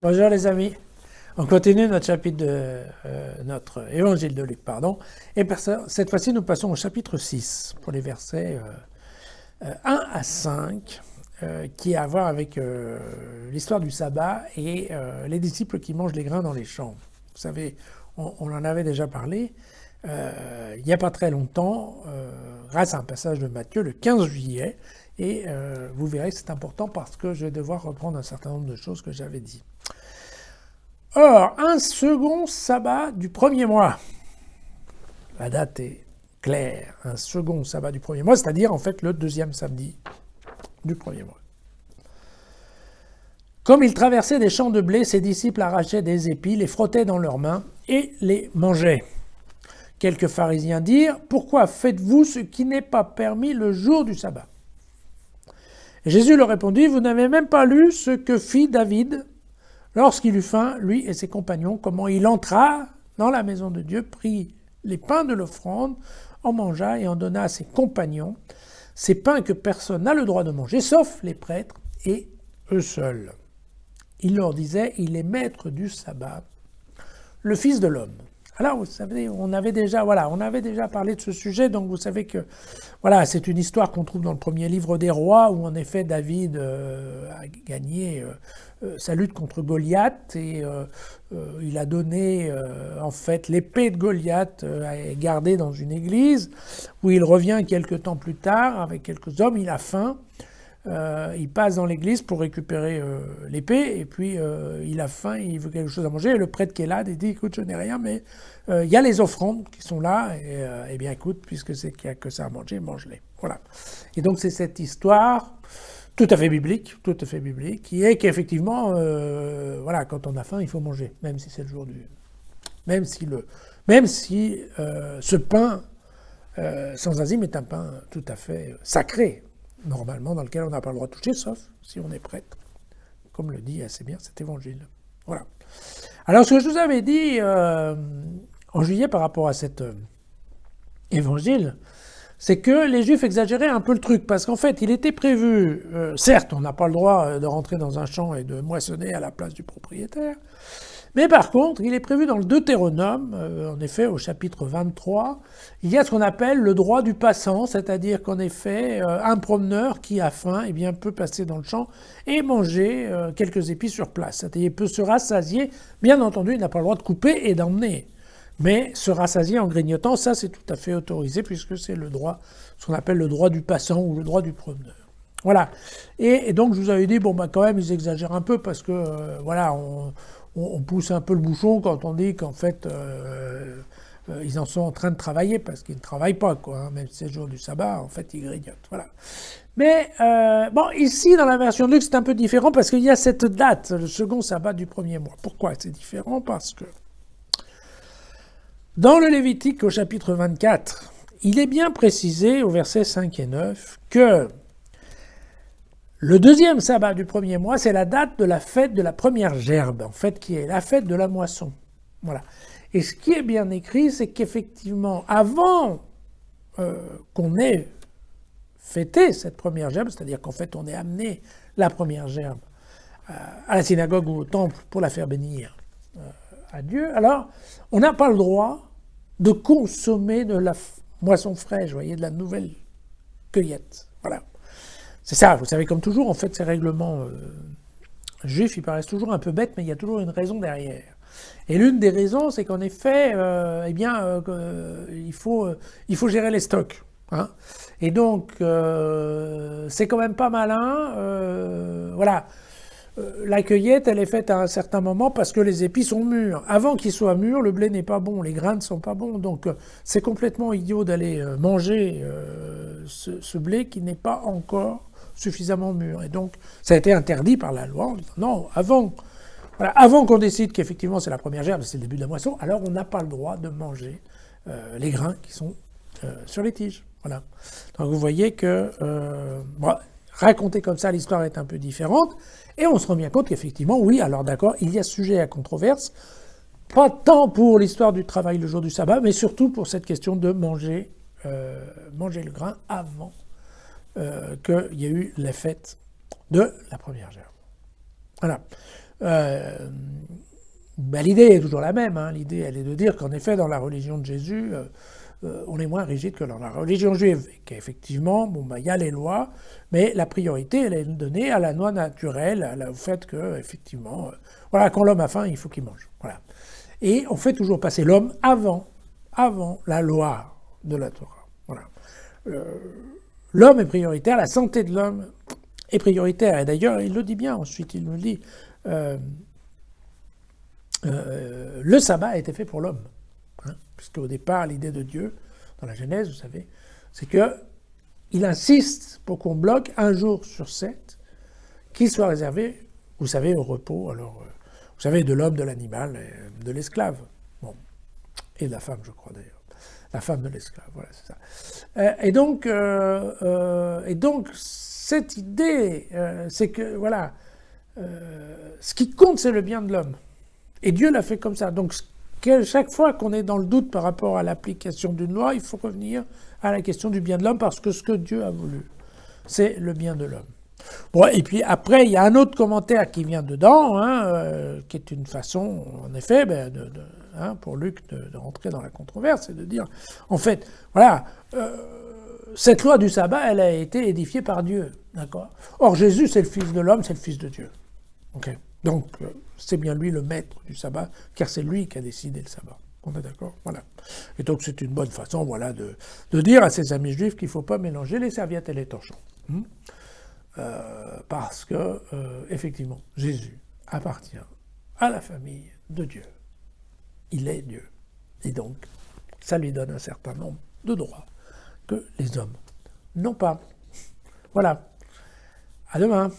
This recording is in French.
Bonjour les amis, on continue notre chapitre notre évangile de Luc, pardon, et cette fois-ci nous passons au chapitre 6 pour les versets 1 à 5 qui a à voir avec l'histoire du sabbat et les disciples qui mangent les grains dans les champs. Vous savez, on en avait déjà parlé il n'y a pas très longtemps grâce à un passage de Matthieu le 15 juillet et vous verrez c'est important parce que je vais devoir reprendre un certain nombre de choses que j'avais dit. Or, un second sabbat du premier mois. La date est claire. Un second sabbat du premier mois, c'est-à-dire en fait le deuxième samedi du premier mois. Comme ils traversaient des champs de blé, ses disciples arrachaient des épis, les frottaient dans leurs mains et les mangeaient. Quelques pharisiens dirent « Pourquoi faites-vous ce qui n'est pas permis le jour du sabbat ?» Et Jésus leur répondit « Vous n'avez même pas lu ce que fit David lorsqu'il eut faim, lui et ses compagnons, comment il entra dans la maison de Dieu, prit les pains de l'offrande, en mangea et en donna à ses compagnons, ces pains que personne n'a le droit de manger, sauf les prêtres et eux seuls. Il leur disait, il est maître du sabbat, le Fils de l'homme. Alors, vous savez, on avait déjà parlé de ce sujet, donc vous savez que c'est une histoire qu'on trouve dans le premier livre des rois, où en effet David a gagné sa lutte contre Goliath, et il a donné en fait l'épée de Goliath à garder dans une église, où il revient quelques temps plus tard avec quelques hommes, il a faim. Il passe dans l'église pour récupérer l'épée, et puis il a faim, il veut quelque chose à manger, et le prêtre qui est là dit « Écoute, je n'ai rien, mais il y a les offrandes qui sont là, et eh bien écoute, puisque c'est qu'il n'y a que ça à manger, mange-les. » Voilà. Et donc c'est cette histoire tout à fait biblique, qui est qu'effectivement, quand on a faim, il faut manger, même si c'est le jour du... Même si ce pain sans enzyme est un pain tout à fait sacré, normalement, dans lequel on n'a pas le droit de toucher, sauf si on est prêtre, comme le dit assez bien cet évangile. Voilà. Alors, ce que je vous avais dit en juillet par rapport à cet évangile, c'est que les Juifs exagéraient un peu le truc, parce qu'en fait, il était prévu, certes, on n'a pas le droit de rentrer dans un champ et de moissonner à la place du propriétaire, mais par contre, il est prévu dans le Deutéronome, en effet, au chapitre 23, il y a ce qu'on appelle le droit du passant, c'est-à-dire qu'en effet, un promeneur qui a faim peut passer dans le champ et manger quelques épis sur place. C'est-à-dire il peut se rassasier, bien entendu, il n'a pas le droit de couper et d'emmener. Mais se rassasier en grignotant, ça c'est tout à fait autorisé, puisque c'est le droit, ce qu'on appelle le droit du passant ou le droit du promeneur. Voilà. Et donc je vous avais dit, quand même, ils exagèrent un peu, parce que, on pousse un peu le bouchon quand on dit qu'en fait, ils en sont en train de travailler, parce qu'ils ne travaillent pas, quoi. Même si c'est le jour du sabbat, en fait, ils grignotent. Voilà. Mais, ici, dans la version de Luc, c'est un peu différent, parce qu'il y a cette date, le second sabbat du premier mois. Pourquoi c'est différent? Parce que dans le Lévitique, au chapitre 24, il est bien précisé, au versets 5 et 9, que le deuxième sabbat du premier mois, c'est la date de la fête de la première gerbe, en fait, qui est la fête de la moisson. Voilà. Et ce qui est bien écrit, c'est qu'effectivement, avant qu'on ait fêté cette première gerbe, c'est-à-dire qu'en fait, on ait amené la première gerbe à la synagogue ou au temple pour la faire bénir à Dieu, alors on n'a pas le droit de consommer de la moisson fraîche, vous voyez, de la nouvelle cueillette. Voilà. C'est ça, vous savez, comme toujours, en fait, ces règlements juifs, ils paraissent toujours un peu bêtes, mais il y a toujours une raison derrière. Et l'une des raisons, c'est qu'en effet, il faut gérer les stocks. Hein. Et donc, c'est quand même pas malin. La cueillette, elle est faite à un certain moment parce que les épis sont mûrs. Avant qu'ils soient mûrs, le blé n'est pas bon, les grains ne sont pas bons. Donc, c'est complètement idiot d'aller manger ce blé qui n'est pas encore suffisamment mûr. Et donc, ça a été interdit par la loi en disant non, avant qu'on décide qu'effectivement c'est la première gerbe, c'est le début de la moisson, alors on n'a pas le droit de manger les grains qui sont sur les tiges. Voilà. Donc, vous voyez que raconter comme ça, l'histoire est un peu différente. Et on se rend bien compte qu'effectivement, oui, alors d'accord, il y a sujet à controverse, pas tant pour l'histoire du travail le jour du sabbat, mais surtout pour cette question de manger le grain avant qu'il y ait eu la fête de la première gerbe. Voilà. Ben, l'idée est toujours la même. Hein. L'idée, elle est de dire qu'en effet, dans la religion de Jésus, on est moins rigide que dans la religion juive. Et qu'effectivement, bon, ben, y a les lois, mais la priorité, elle est donnée à la loi naturelle, au fait que, effectivement, voilà, quand l'homme a faim, il faut qu'il mange. Voilà. Et on fait toujours passer l'homme avant la loi de la Torah. Voilà. L'homme est prioritaire, la santé de l'homme est prioritaire. Et d'ailleurs, il le dit bien ensuite, il nous dit, le sabbat a été fait pour l'homme. Hein, puisque au départ, l'idée de Dieu, dans la Genèse, vous savez, c'est qu'il insiste pour qu'on bloque un jour sur 7, qui soit réservé, vous savez, au repos, alors, vous savez, de l'homme, de l'animal, de l'esclave. Bon. Et de la femme, je crois d'ailleurs. La femme de l'esclave, voilà, c'est ça. Et donc, cette idée, c'est que, voilà, ce qui compte, c'est le bien de l'homme. Et Dieu l'a fait comme ça. Donc, chaque fois qu'on est dans le doute par rapport à l'application d'une loi, il faut revenir à la question du bien de l'homme, parce que ce que Dieu a voulu, c'est le bien de l'homme. Bon, et puis après, il y a un autre commentaire qui vient dedans, hein, qui est une façon, en effet, pour Luc de rentrer dans la controverse et de dire, en fait, voilà, cette loi du sabbat, elle a été édifiée par Dieu, d'accord ? Or, Jésus, c'est le Fils de l'homme, c'est le Fils de Dieu. Okay. Donc, c'est bien lui le maître du sabbat, car c'est lui qui a décidé le sabbat. On est d'accord ? Voilà. Et donc, c'est une bonne façon, voilà, de dire à ses amis juifs qu'il ne faut pas mélanger les serviettes et les torchons. Parce que, effectivement, Jésus appartient à la famille de Dieu. Il est Dieu. Et donc, ça lui donne un certain nombre de droits que les hommes n'ont pas. Voilà. À demain.